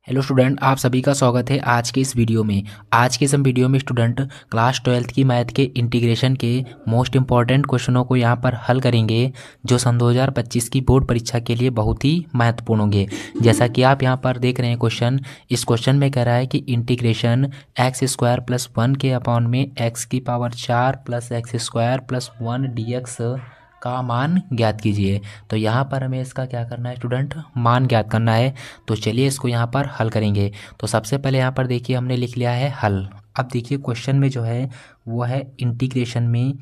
Hello student, आप सभी का स्वागत है आज के इस वीडियो में। आज के इस वीडियो में स्टूडेंट क्लास 12th की मैथ के इंटीग्रेशन के मोस्ट इंपॉर्टेंट क्वेश्चनों को यहाँ पर हल करेंगे, जो सन 2025 की बोर्ड परीक्षा के लिए बहुत ही महत्वपूर्ण होंगे। जैसा कि आप यहाँ पर देख रहे हैं क्वेश्चन, इस क्वेश्चन में कह रहा है कि इंटीग्रेशन x² + 1 के अपॉन में x⁴ प्लस x² + 1 dx का मान ज्ञात कीजिए। तो यहाँ पर हमें इसका क्या करना है स्टूडेंट, मान ज्ञात करना है। तो चलिए इसको यहाँ पर हल करेंगे। तो सबसे पहले यहाँ पर देखिए हमने लिख लिया है हल। अब देखिए क्वेश्चन में जो है वो है इंटीग्रेशन में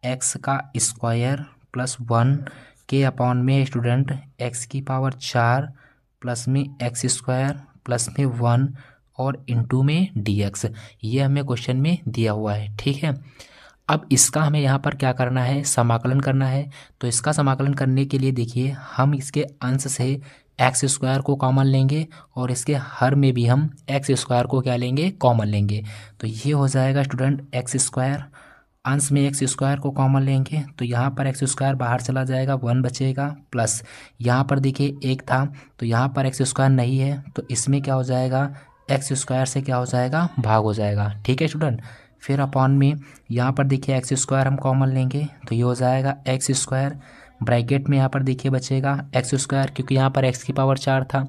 x² + 1 के अपॉन में स्टूडेंट x⁴ प्लस में x² प्लस में 1 और इंटू में dx। ये हमें क्वेश्चन में दिया हुआ है, ठीक है। अब इसका हमें यहाँ पर क्या करना है, समाकलन करना है। तो इसका समाकलन करने के लिए देखिए हम इसके अंश से x² को कॉमन लेंगे और इसके हर में भी हम x² को क्या लेंगे, कॉमन लेंगे। तो ये हो जाएगा स्टूडेंट x², अंश में x² को कॉमन लेंगे तो यहाँ पर x² बाहर चला जाएगा, 1 बचेगा, प्लस यहाँ पर देखिए 1 था तो यहाँ पर x² नहीं है तो इसमें क्या हो जाएगा, x² से क्या हो जाएगा, भाग हो जाएगा, ठीक है स्टूडेंट। फिर अपॉन में यहाँ पर देखिए x² हम कॉमन लेंगे तो ये हो जाएगा x², ब्रैकेट में यहाँ पर देखिए बचेगा x², क्योंकि यहाँ पर x⁴ था,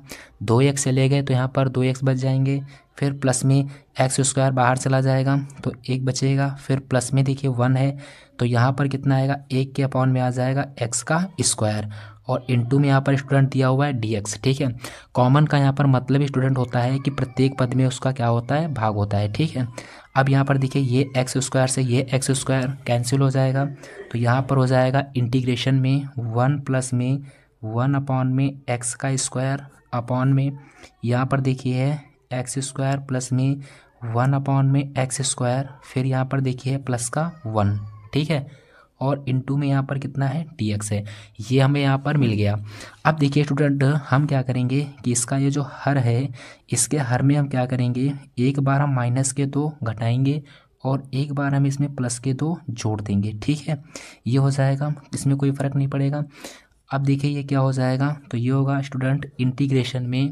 2x चले गए तो यहाँ पर 2x बच जाएंगे। फिर प्लस में x² बाहर चला जाएगा तो 1 बचेगा, फिर प्लस में देखिए 1 है तो यहाँ पर कितना आएगा, 1 के अपॉन में आ जाएगा x² और इंटू में यहाँ पर स्टूडेंट दिया हुआ है dx, ठीक है। कॉमन का यहाँ पर मतलब स्टूडेंट होता है कि प्रत्येक पद में उसका क्या होता है, भाग होता है, ठीक है। अब यहाँ पर देखिए ये x² से ये x² कैंसिल हो जाएगा तो यहाँ पर हो जाएगा इंटीग्रेशन में 1 प्लस में 1 अपॉन में x² अपॉन में यहाँ पर देखिए है x² प्लस में 1 अपॉन में x², फिर यहाँ पर देखिए प्लस का 1, ठीक है, और इंटू में यहाँ पर कितना है, dx है। ये हमें यहाँ पर मिल गया। अब देखिए स्टूडेंट हम क्या करेंगे कि इसका ये जो हर है, इसके हर में हम क्या करेंगे, एक बार हम माइनस के 2 घटाएंगे और एक बार हम इसमें प्लस के 2 जोड़ देंगे, ठीक है। ये हो जाएगा, इसमें कोई फ़र्क नहीं पड़ेगा। अब देखिए ये क्या हो जाएगा, तो ये होगा स्टूडेंट इंटीग्रेशन में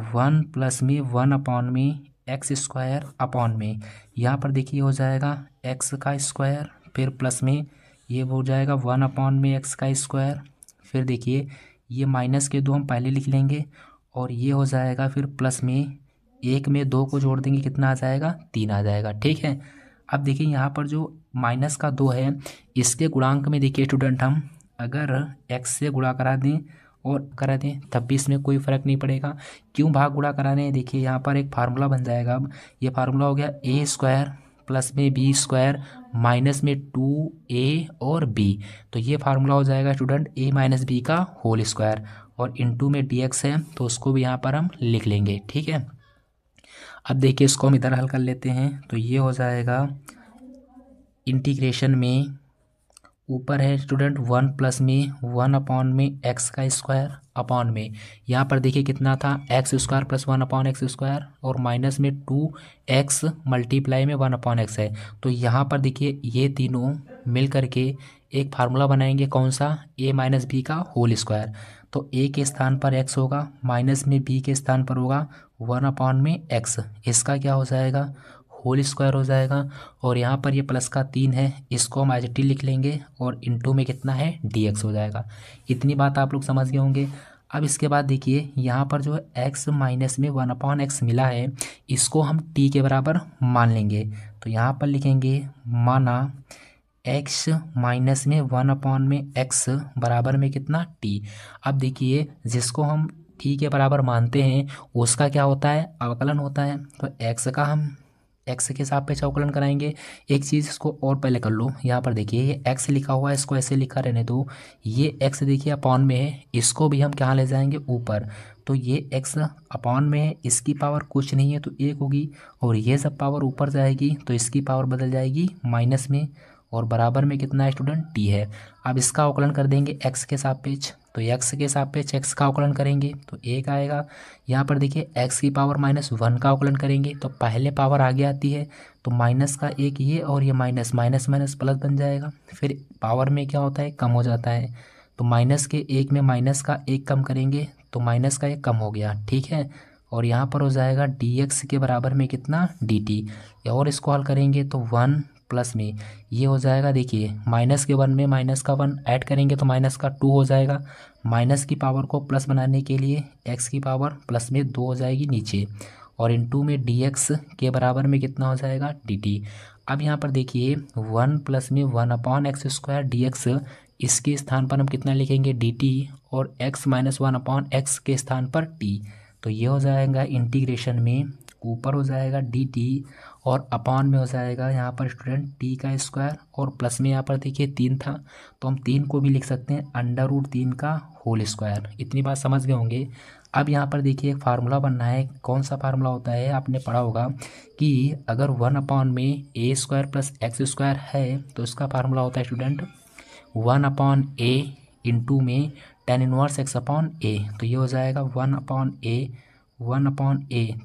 1 प्लस में 1 अपॉन में x² अपॉन में यहाँ पर देखिए हो जाएगा x², फिर प्लस में ये हो जाएगा 1 अपॉन में x², फिर देखिए ये माइनस के 2 हम पहले लिख लेंगे और ये हो जाएगा फिर प्लस में 1 में 2 को जोड़ देंगे, कितना आ जाएगा, 3 आ जाएगा, ठीक है। अब देखिए यहाँ पर जो माइनस का 2 है इसके गुणांक में देखिए स्टूडेंट हम अगर x से गुणा करा दें और करा दें तब भी इसमें कोई फ़र्क नहीं पड़ेगा। क्यों भाग गुणा करा रहे हैं, देखिए यहाँ पर एक फार्मूला बन जाएगा। अब ये फार्मूला हो गया a² प्लस में b² माइनस में 2a और b। तो ये फार्मूला हो जाएगा स्टूडेंट a माइनस b का होल स्क्वायर और इंटू में dx है तो उसको भी यहाँ पर हम लिख लेंगे, ठीक है। अब देखिए इसको हम इधर हल कर लेते हैं तो ये हो जाएगा इंटीग्रेशन में ऊपर है स्टूडेंट 1 प्लस में 1 अपॉन में x² अपॉन में यहाँ पर देखिए कितना था, x² प्लस 1 अपॉन x² और माइनस में 2x मल्टीप्लाई में 1 अपॉन x है। तो यहाँ पर देखिए ये तीनों मिल करके एक फार्मूला बनाएंगे, कौन सा, a माइनस बी का होल स्क्वायर। तो a के स्थान पर x होगा, माइनस में b के स्थान पर होगा 1 अपॉन में x, इसका क्या हो जाएगा, होल स्क्वायर हो जाएगा। और यहाँ पर ये प्लस का 3 है, इसको हम एज टी लिख लेंगे और इंटू में कितना है, dx हो जाएगा। इतनी बात आप लोग समझ गए होंगे। अब इसके बाद देखिए यहाँ पर जो है x माइनस में 1 अपॉन x मिला है इसको हम t के बराबर मान लेंगे। तो यहाँ पर लिखेंगे माना x माइनस में 1 अपॉन में x बराबर में कितना, t। अब देखिए जिसको हम t के बराबर मानते हैं उसका क्या होता है, अवकलन होता है। तो x का हम x के सापेक्ष अवकलन कराएंगे। एक चीज़ इसको और पहले कर लो, यहाँ पर देखिए ये x लिखा हुआ है, इसको ऐसे लिखा रहने दो। ये x देखिए अपॉन में है, इसको भी हम कहाँ ले जाएंगे, ऊपर। तो ये x अपॉन में है, इसकी पावर कुछ नहीं है तो 1 होगी और ये सब पावर ऊपर जाएगी तो इसकी पावर बदल जाएगी माइनस में और बराबर में कितना है स्टूडेंट, t है। अब इसका अवकलन कर देंगे x के सापेक्ष, तो x के सापेक्ष x का अवकलन करेंगे तो 1 आएगा। यहाँ पर देखिए x की पावर -1 का अवकलन करेंगे तो पहले पावर आगे आती है तो माइनस का 1 ये और ये माइनस माइनस माइनस प्लस बन जाएगा। फिर पावर में क्या होता है, कम हो जाता है। तो माइनस के 1 में माइनस का 1 कम करेंगे तो माइनस का 1 कम हो गया, ठीक है। और यहाँ पर हो जाएगा dx के बराबर में कितना dt। और इसको हल करेंगे तो 1 प्लस में ये हो जाएगा, देखिए माइनस के 1 में माइनस का 1 ऐड करेंगे तो माइनस का 2 हो जाएगा। माइनस की पावर को प्लस बनाने के लिए x की पावर प्लस में 2 हो जाएगी नीचे, और इनटू में dx के बराबर में कितना हो जाएगा dt। अब यहाँ पर देखिए 1 प्लस में 1/x² dx, इसके स्थान पर हम कितना लिखेंगे dt, और x माइनस 1/x के स्थान पर t। तो ये हो जाएगा इंटीग्रेशन में ऊपर हो जाएगा dt और अपॉन में हो जाएगा यहाँ पर स्टूडेंट t का स्क्वायर, और प्लस में यहाँ पर देखिए 3 था तो हम 3 को भी लिख सकते हैं √3 का होल स्क्वायर। इतनी बात समझ गए होंगे। अब यहाँ पर देखिए एक फार्मूला बनना है। कौन सा फार्मूला होता है, आपने पढ़ा होगा कि अगर 1 में a² + x² है तो इसका फार्मूला होता है स्टूडेंट 1/a इंटू में tan 1x/a। तो ये हो जाएगा 1/a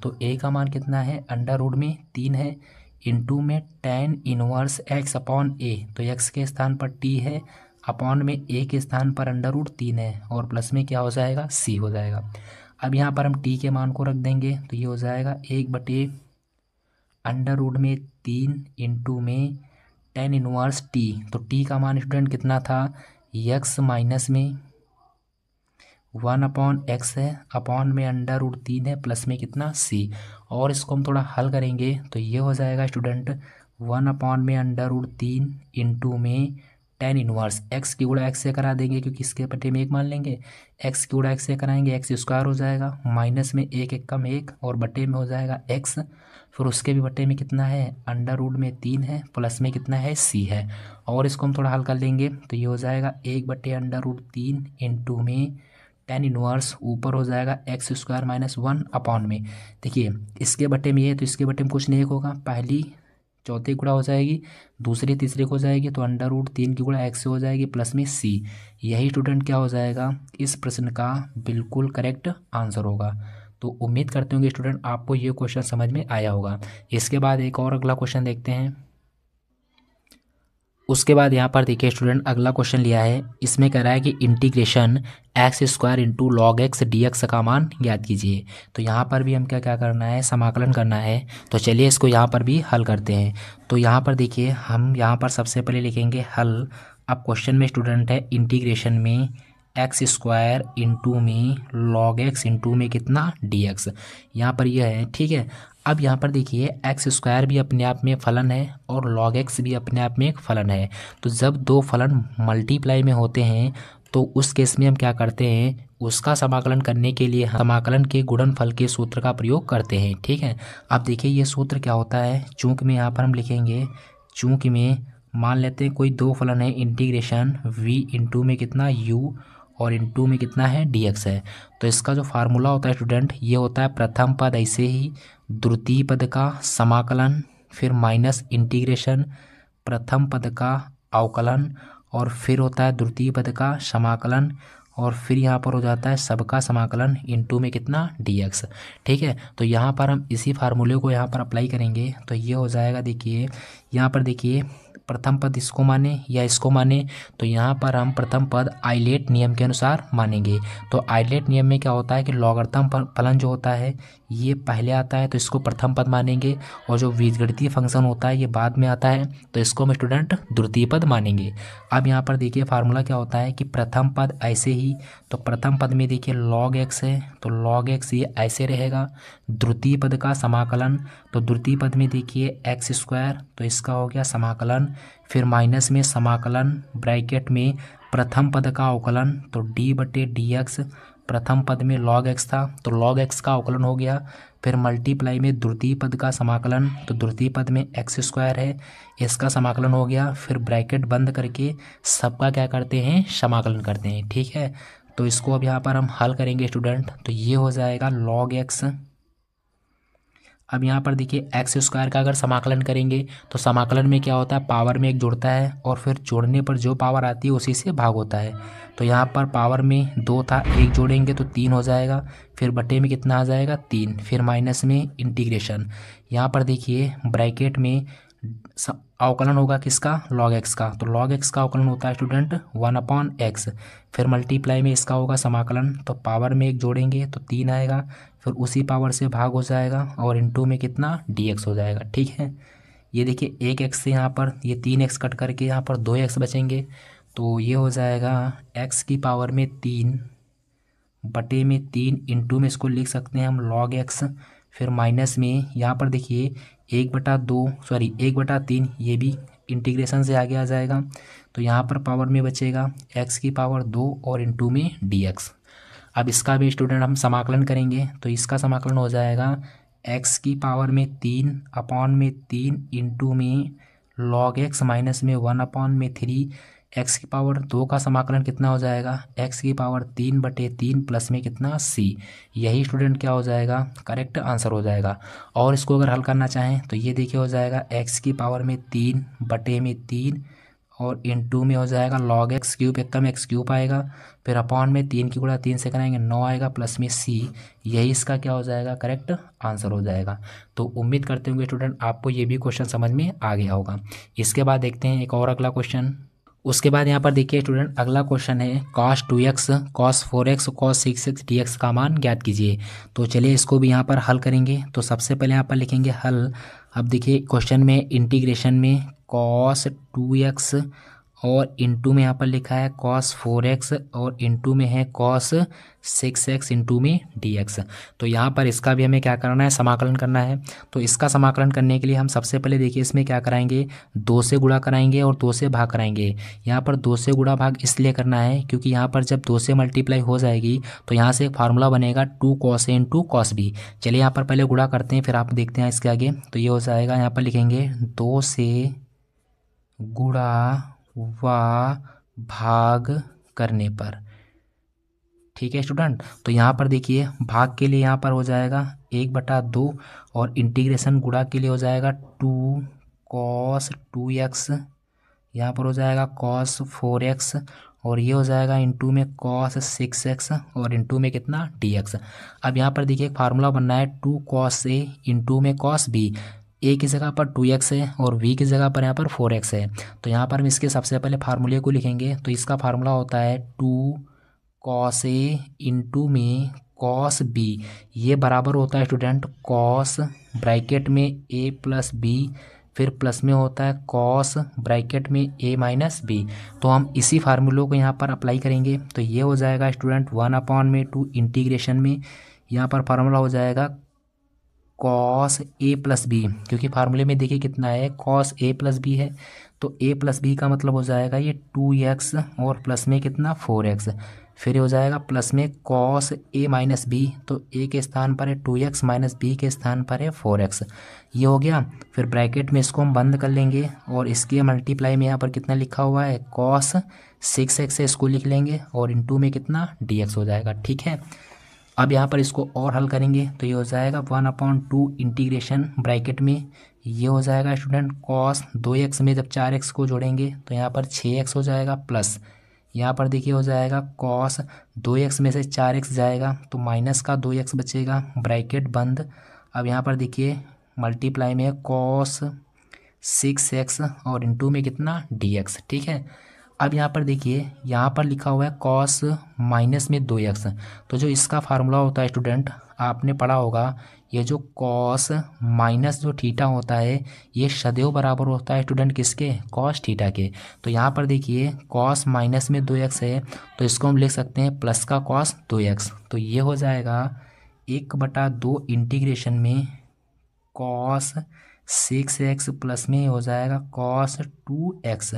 तो a का मान कितना है √3 है, इंटू में tan 1x/a। तो x के स्थान पर t है, अपॉन में a के स्थान पर √3 है, और प्लस में क्या हो जाएगा c हो जाएगा। अब यहाँ पर हम t के मान को रख देंगे तो ये हो जाएगा 1/√3 इंटू में tan 1t। तो t का मान स्टूडेंट कितना था, x माइनस में 1/x है, अपॉन में √3 है, प्लस में कितना c। और इसको हम थोड़ा हल करेंगे तो ये हो जाएगा स्टूडेंट 1/√3 इंटू में tan 1 x की गुणा x से करा देंगे क्योंकि इसके बटे में 1 मान लेंगे, x की गुणा x से कराएंगे x² हो जाएगा, माइनस में 1 × 1 और बटे में हो जाएगा x, फिर उसके भी बटे में कितना है √3 है, प्लस में कितना है c है। और इसको हम थोड़ा हल कर लेंगे तो ये हो जाएगा 1/√3 इंटू में tan 1 ऊपर हो जाएगा x² - 1 अपॉन में, देखिए इसके बटे में ये तो इसके बटे में कुछ नहीं होगा, पहली चौथे गुणा हो जाएगी, दूसरी तीसरे को हो जाएगी तो √3 की गुणा x से हो जाएगी, प्लस में c। यही स्टूडेंट क्या हो जाएगा इस प्रश्न का बिल्कुल करेक्ट आंसर होगा। तो उम्मीद करते होंगे स्टूडेंट आपको ये क्वेश्चन समझ में आया होगा। इसके बाद एक और अगला क्वेश्चन देखते हैं। उसके बाद यहाँ पर देखिए स्टूडेंट अगला क्वेश्चन लिया है, इसमें कह रहा है कि integration x² into log x dx का मान ज्ञात कीजिए। तो यहाँ पर भी हम क्या करना है, समाकलन करना है। तो चलिए इसको यहाँ पर भी हल करते हैं। तो यहाँ पर देखिए हम यहाँ पर सबसे पहले लिखेंगे हल। अब क्वेश्चन में स्टूडेंट है इंटीग्रेशन में x² इंटू में log x इंटू में कितना dx, यहाँ पर यह है, ठीक है। अब यहाँ पर देखिए x² भी अपने आप में फलन है और log x भी अपने आप में एक फलन है। तो जब दो फलन मल्टीप्लाई में होते हैं तो उस केस में हम क्या करते हैं, उसका समाकलन करने के लिए हम समाकलन के गुणनफल के सूत्र का प्रयोग करते हैं, ठीक है। अब देखिए ये सूत्र क्या होता है, चूंकि में यहाँ पर हम लिखेंगे, चूंकि में मान लेते हैं कोई दो फलन है, इंटीग्रेशन v इंटू में कितना u और इंटू में कितना है dx है। तो इसका जो फार्मूला होता है स्टूडेंट ये होता है प्रथम पद ऐसे ही द्वितीय पद का समाकलन, फिर माइनस इंटीग्रेशन प्रथम पद का अवकलन, और फिर होता है द्वितीय पद का समाकलन, और फिर यहाँ पर हो जाता है सबका समाकलन इंटू में कितना dx, ठीक है। तो यहाँ पर हम इसी फार्मूले को यहाँ पर अप्लाई करेंगे तो ये हो जाएगा, देखिए यहाँ पर देखिए प्रथम पद इसको माने या इसको माने, तो यहाँ पर हम प्रथम पद आइलेट नियम के अनुसार मानेंगे। तो आइलेट नियम में क्या होता है कि लॉगरिथम फलन जो होता है ये पहले आता है तो इसको प्रथम पद मानेंगे, और जो बीजगणितीय फंक्शन होता है ये बाद में आता है तो इसको हम स्टूडेंट द्वितीय पद मानेंगे। अब यहाँ पर देखिए फार्मूला क्या होता है कि प्रथम पद ऐसे ही, तो प्रथम पद में देखिए log x है तो log x ये ऐसे रहेगा, द्वितीय पद का समाकलन, तो द्वितीय पद में देखिए x² तो इसका हो गया समाकलन, फिर माइनस में समाकलन ब्रैकेट में प्रथम पद का अवकलन, तो d/dx, प्रथम पद में log x था तो log x का अवकलन हो गया, फिर मल्टीप्लाई में द्वितीय पद का समाकलन, तो द्वितीय पद में x² है इसका समाकलन हो गया, फिर ब्रैकेट बंद करके सबका क्या करते हैं समाकलन करते हैं, ठीक है। तो इसको अब यहाँ पर हम हल करेंगे स्टूडेंट, तो ये हो जाएगा log x। अब यहाँ पर देखिए x² का अगर समाकलन करेंगे तो समाकलन में क्या होता है, पावर में 1 जुड़ता है और फिर जोड़ने पर जो पावर आती है उसी से भाग होता है। तो यहाँ पर पावर में 2 था, 1 जोड़ेंगे तो 3 हो जाएगा, फिर बटे में कितना आ जाएगा 3, फिर माइनस में इंटीग्रेशन, यहाँ पर देखिए ब्रैकेट में अवकलन होगा किसका, log x का। तो log x का अवकलन होता है स्टूडेंट 1/x। फिर मल्टीप्लाई में इसका होगा समाकलन, तो पावर में एक जोड़ेंगे तो 3 आएगा, फिर उसी पावर से भाग हो जाएगा और इनटू में कितना dx हो जाएगा। ठीक है, ये देखिए 1x से यहाँ पर ये 3x कट करके यहाँ पर 2x बचेंगे, तो ये हो जाएगा x की पावर में 3 बटे में 3 इंटू में इसको लिख सकते हैं हम log x। फिर माइनस में यहाँ पर देखिए 1/3 ये भी इंटीग्रेशन से आगे आ जाएगा, तो यहाँ पर पावर में बचेगा x की पावर 2 और इंटू में dx। अब इसका भी स्टूडेंट हम समाकलन करेंगे, तो इसका समाकलन हो जाएगा x की पावर में 3 अपॉन में 3 इंटू में log x माइनस में 1/3। x की पावर 2 का समाकलन कितना हो जाएगा, x की पावर 3/3 प्लस में कितना c। यही स्टूडेंट क्या हो जाएगा, करेक्ट आंसर हो जाएगा। और इसको अगर हल करना चाहें तो ये देखिए हो जाएगा x की पावर में 3/3 और इंटू में हो जाएगा log x क्यूब, एक कम x क्यूब आएगा, फिर अपॉन में 3 की गुणा 3 से कराएंगे 9 आएगा, प्लस में c। यही इसका क्या हो जाएगा, करेक्ट आंसर हो जाएगा। तो उम्मीद करते होंगे स्टूडेंट आपको ये भी क्वेश्चन समझ में आ गया होगा। इसके बाद देखते हैं एक और अगला क्वेश्चन। उसके बाद यहाँ पर देखिए स्टूडेंट अगला क्वेश्चन है cos 2x cos 4x cos 6x dx का मान ज्ञात कीजिए। तो चलिए इसको भी यहाँ पर हल करेंगे। तो सबसे पहले यहाँ पर लिखेंगे हल। अब देखिए क्वेश्चन में इंटीग्रेशन में cos 2x और इंटू में यहाँ पर लिखा है cos 4x और इंटू में है cos 6x इंटू में dx। तो यहाँ पर इसका भी हमें क्या करना है, समाकलन करना है। तो इसका समाकलन करने के लिए हम सबसे पहले देखिए इसमें क्या कराएंगे, 2 से गुणा कराएंगे और 2 से भाग कराएंगे। यहाँ पर 2 से गुणा भाग इसलिए करना है क्योंकि यहाँ पर जब 2 से मल्टीप्लाई हो जाएगी तो यहाँ से एक फार्मूला बनेगा 2 cos a into cos b। चलिए यहाँ पर पहले गुणा करते हैं, फिर आप देखते हैं इसके आगे। तो ये हो जाएगा, यहाँ पर लिखेंगे 2 से गुणा व भाग करने पर। ठीक है स्टूडेंट, तो यहाँ पर देखिए भाग के लिए यहाँ पर हो जाएगा 1/2 और इंटीग्रेशन गुणा के लिए हो जाएगा 2 cos 2x, यहाँ पर हो जाएगा cos 4x और ये हो जाएगा इंटू में cos 6x और इंटू में कितना dx। अब यहाँ पर देखिए एक फार्मूला बनना है 2 cos a इंटू में cos b। a की जगह पर 2x है और v की जगह पर यहाँ पर 4x है। तो यहाँ पर हम इसके सबसे पहले फार्मूले को लिखेंगे। तो इसका फार्मूला होता है 2 cos a इंटू में cos b। ये बराबर होता है स्टूडेंट cos ब्रैकेट में a प्लस b, फिर प्लस में होता है cos ब्रैकेट में a माइनस b। तो हम इसी फार्मूलों को यहाँ पर अप्लाई करेंगे। तो ये हो जाएगा स्टूडेंट 1/2 इंटीग्रेशन में यहाँ पर फार्मूला हो जाएगा cos a प्लस बी, क्योंकि फार्मूले में देखिए कितना है cos a प्लस बी है, तो a प्लस बी का मतलब हो जाएगा ये 2x और प्लस में कितना 4x। फिर हो जाएगा प्लस में cos a माइनस बी, तो a के स्थान पर है 2x माइनस b के स्थान पर है 4x। ये हो गया। फिर ब्रैकेट में इसको हम बंद कर लेंगे और इसके मल्टीप्लाई में यहाँ पर कितना लिखा हुआ है cos 6x से इसको लिख लेंगे और इंटू में कितना dx हो जाएगा। ठीक है, अब यहाँ पर इसको और हल करेंगे तो ये हो जाएगा 1/2 इंटीग्रेशन ब्रैकेट में ये हो जाएगा स्टूडेंट cos 2x में जब 4x को जोड़ेंगे तो यहाँ पर 6x हो जाएगा, प्लस यहाँ पर देखिए हो जाएगा cos 2x में से 4x जाएगा तो माइनस का 2x बचेगा, ब्रैकेट बंद। अब यहाँ पर देखिए मल्टीप्लाई में cos 6x और इंटू में कितना dx। ठीक है, अब यहाँ पर देखिए यहाँ पर लिखा हुआ है cos माइनस में 2x। तो जो इसका फार्मूला होता है स्टूडेंट आपने पढ़ा होगा, ये जो cos माइनस जो थीटा होता है ये सदैव बराबर होता है स्टूडेंट किसके, cos थीटा के। तो यहाँ पर देखिए cos माइनस में 2x है तो इसको हम लिख सकते हैं प्लस का cos 2x। तो ये हो जाएगा 1/2 इंटीग्रेशन में cos 6x प्लस में हो जाएगा cos 2x,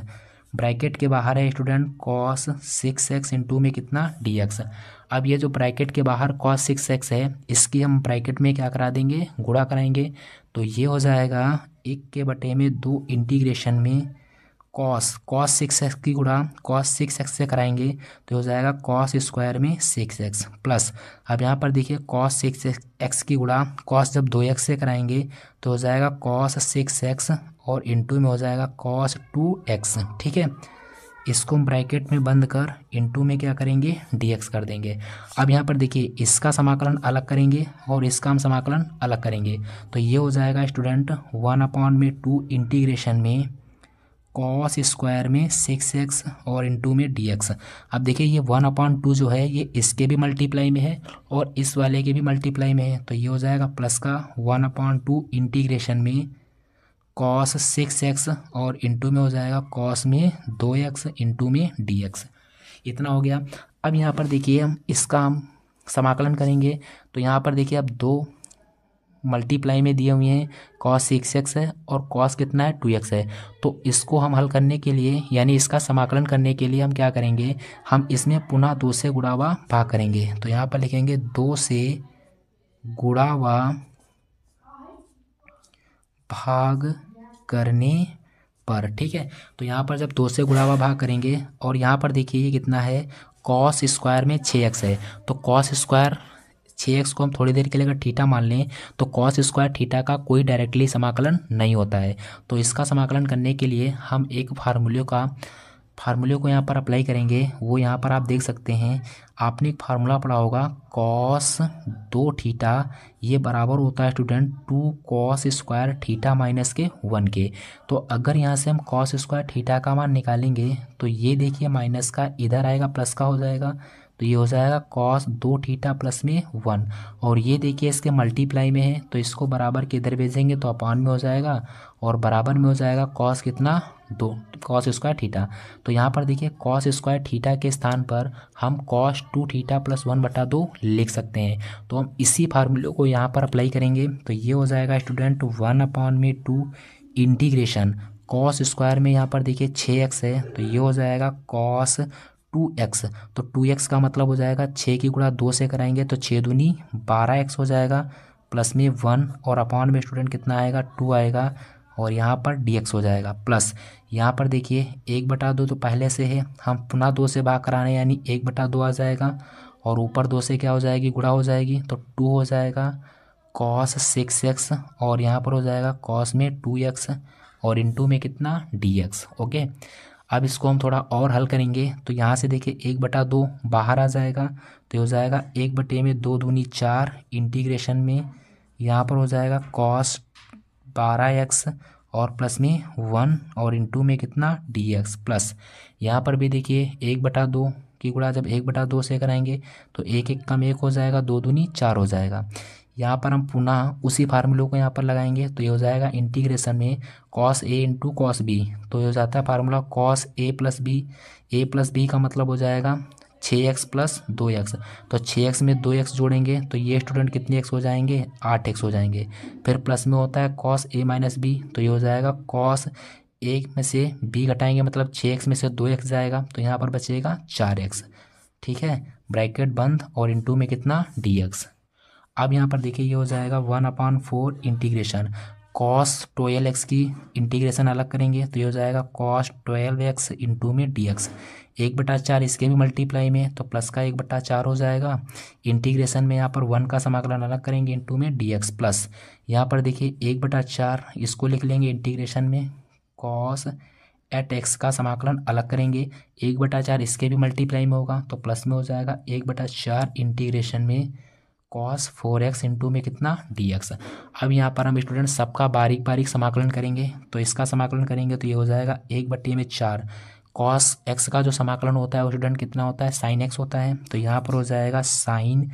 ब्रैकेट के बाहर है स्टूडेंट cos 6x इंटू में कितना dx। अब ये जो ब्रैकेट के बाहर cos 6x है इसकी हम ब्रैकेट में क्या करा देंगे, गुणा कराएंगे। तो ये हो जाएगा 1/2 इंटीग्रेशन में cos 6x की गुणा cos 6x से कराएंगे तो हो जाएगा cos स्क्वायर में 6x प्लस। अब यहाँ पर देखिए cos 6x की गुणा cos जब 2x से कराएंगे तो हो जाएगा cos 6x और इंटू में हो जाएगा cos 2x। ठीक है, इसको हम ब्रैकेट में बंद कर इंटू में क्या करेंगे dx कर देंगे। अब यहाँ पर देखिए इसका समाकलन अलग करेंगे और इसका हम समाकलन अलग करेंगे। तो ये हो जाएगा स्टूडेंट 1/2 इंटीग्रेशन में कॉस स्क्वायर में 6x और इंटू में dx। अब देखिए ये 1/2 जो है ये इसके भी मल्टीप्लाई में है और इस वाले के भी मल्टीप्लाई में है, तो ये हो जाएगा प्लस का 1/2 इंटीग्रेशन में कॉस 6x और इंटू में हो जाएगा कॉस में 2x इंटू में dx। इतना हो गया। अब यहाँ पर देखिए हम समाकलन करेंगे, तो यहाँ पर देखिए अब दो मल्टीप्लाई में दिए हुए हैं, कॉस 6x है और कॉस कितना है 2x है। तो इसको हम हल करने के लिए यानी इसका समाकलन करने के लिए हम क्या करेंगे, हम इसमें पुनः 2 से गुणा व भाग करेंगे। तो यहाँ पर लिखेंगे 2 से गुणा व भाग करने पर, ठीक है। तो यहाँ पर जब 2 से गुणा व भाग करेंगे और यहाँ पर देखिए ये कितना है, कॉस स्क्वायर में 6x है, तो कॉस स्क्वायर 6x को हम थोड़ी देर के लिए अगर थीटा मान लें तो कॉस स्क्वायर थीटा का कोई डायरेक्टली समाकलन नहीं होता है। तो इसका समाकलन करने के लिए हम एक फार्मूले को यहाँ पर अप्लाई करेंगे। वो यहाँ पर आप देख सकते हैं, आपने एक फार्मूला पढ़ा होगा कॉस 2 थीटा, ये बराबर होता है student 2 cos square theta minus के 1 के। तो अगर यहाँ से हम कॉस स्क्वायर थीटा का मान निकालेंगे तो ये देखिए माइनस का इधर आएगा प्लस का हो जाएगा, तो ये हो जाएगा कॉस 2 थीटा प्लस में 1। और ये देखिए इसके मल्टीप्लाई में है, तो इसको बराबर के इधर भेजेंगे तो अपान में हो जाएगा और बराबर में हो जाएगा कॉस कितना 2 कॉस स्क्वायर थीटा। तो यहाँ पर देखिए कॉस स्क्वायर थीटा के स्थान पर हम कॉस 2 थीटा प्लस 1/2 लिख सकते हैं। तो हम इसी फार्मूले को यहाँ पर अप्लाई करेंगे, तो ये हो जाएगा स्टूडेंट 1/2 इंटीग्रेशन कॉस स्क्वायर में यहाँ पर देखिए 6x है, तो ये हो जाएगा कॉस 2x। तो 2x का मतलब हो जाएगा 6 की गुणा 2 से कराएंगे तो 6 दूनी 12x हो जाएगा प्लस में 1 और अपॉन में स्टूडेंट कितना आएगा 2 आएगा और यहाँ पर dx हो जाएगा प्लस यहाँ पर देखिए 1/2 तो पहले से है, हम पुनः 2 से भाग कराने यानी 1/2 आ जाएगा और ऊपर 2 से क्या हो जाएगी गुणा हो जाएगी, तो 2 हो जाएगा कॉस 6x और यहाँ पर हो जाएगा कॉस में 2x और इंटू में कितना dx। ओके, अब इसको हम थोड़ा और हल करेंगे, तो यहाँ से देखिए 1/2 बाहर आ जाएगा, तो हो जाएगा 1/2 दूनी 4 इंटीग्रेशन में यहाँ पर हो जाएगा कॉस 12x और प्लस में 1 और इंटू में कितना dx प्लस यहाँ पर भी देखिए 1/2 की गुणा जब 1/2 से कराएंगे तो 1 1 कम 1 हो जाएगा, 2 दूनी 4 हो जाएगा। यहाँ पर हम पुनः उसी फार्मूले को यहाँ पर लगाएंगे, तो ये हो जाएगा इंटीग्रेशन में cos A into cos B, तो ये हो जाता है formula cos A plus B का मतलब हो जाएगा 6x प्लस 2x। तो 6x में 2x जोड़ेंगे तो ये स्टूडेंट कितने x हो जाएंगे 8x हो जाएंगे। फिर प्लस में होता है कॉस a माइनस बी, तो ये हो जाएगा कॉस 1 में से b घटाएंगे मतलब 6x में से 2x जाएगा, तो यहाँ पर बचेगा 4x। ठीक है, ब्रैकेट बंद और इंटू में कितना dx। अब यहाँ पर देखिए ये हो जाएगा 1/4 इंटीग्रेशन कॉस 12x की इंटीग्रेशन अलग करेंगे, तो ये हो जाएगा कॉस 12x इंटू में dx। 1/4 इसके भी मल्टीप्लाई में, तो प्लस का 1/4 हो जाएगा। इंटीग्रेशन में यहाँ पर 1 का समाकलन अलग करेंगे इंटू में dx प्लस यहाँ पर देखिए 1/4 इसको लिख लेंगे इंटीग्रेशन में कॉस एट एक्स का समाकलन अलग करेंगे, 1/4 इसके भी मल्टीप्लाई में होगा तो प्लस में हो जाएगा 1/4 इंटीग्रेशन में कॉस 4x इंटू में कितना dx। अब यहाँ पर हम स्टूडेंट सबका बारीक बारीक समाकलन करेंगे, तो इसका समाकलन करेंगे तो ये हो जाएगा 1/4 कॉस x का जो समाकलन होता है वो स्टूडेंट कितना होता है साइन x होता है, तो यहाँ पर हो जाएगा साइन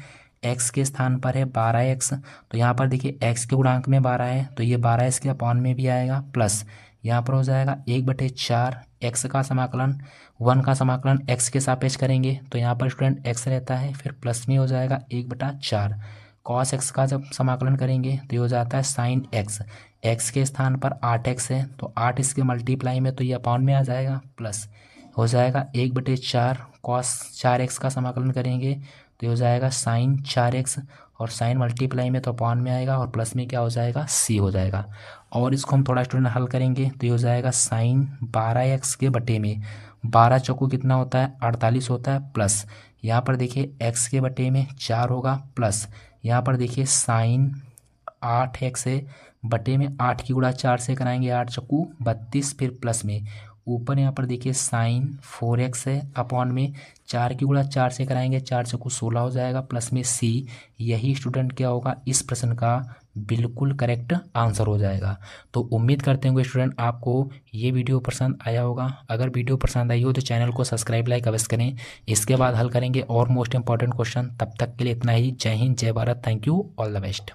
x के स्थान पर है 12x, तो यहाँ पर देखिए x के गुणांक में 12 है तो ये 12 इसके अपॉन में भी आएगा प्लस यहाँ पर हो जाएगा 1/4 x का समाकलन 1 का समाकलन x के सापेक्ष करेंगे तो यहाँ पर स्टूडेंट x रहता है, फिर प्लस में हो जाएगा 1/4 कॉस x का जब समाकलन करेंगे तो ये हो जाता है साइन x के स्थान पर 8x है तो 8 इसके मल्टीप्लाई में तो ये अपॉन में आ जाएगा प्लस हो जाएगा 1/4 कॉस 4x का समाकलन करेंगे तो ये हो जाएगा साइन 4x और साइन मल्टीप्लाई में तो अपॉन में आएगा और प्लस में क्या हो जाएगा c हो जाएगा। और इसको हम थोड़ा स्टूडेंट हल करेंगे तो ये हो जाएगा साइन 12x के बटे में 12 चौको कितना होता है 48 होता है प्लस यहाँ पर देखिए x के बटे में 4 होगा प्लस यहाँ पर देखिए साइन 8x है बटे में 8 की गुणा 4 से कराएंगे 8 चौको 32 फिर प्लस में ऊपर यहाँ पर देखिए साइन 4x है अपॉन में 4 की गुणा 4 से कराएंगे 4 चौको 16 हो जाएगा प्लस में c। यही स्टूडेंट क्या होगा इस प्रश्न का बिल्कुल करेक्ट आंसर हो जाएगा। तो उम्मीद करते होंगे स्टूडेंट आपको ये वीडियो पसंद आया होगा। अगर वीडियो पसंद आई हो तो चैनल को सब्सक्राइब लाइक अवश्य करें। इसके बाद हल करेंगे और मोस्ट इंपॉर्टेंट क्वेश्चन। तब तक के लिए इतना ही। जय हिंद, जय Bharat, thank you, all the best.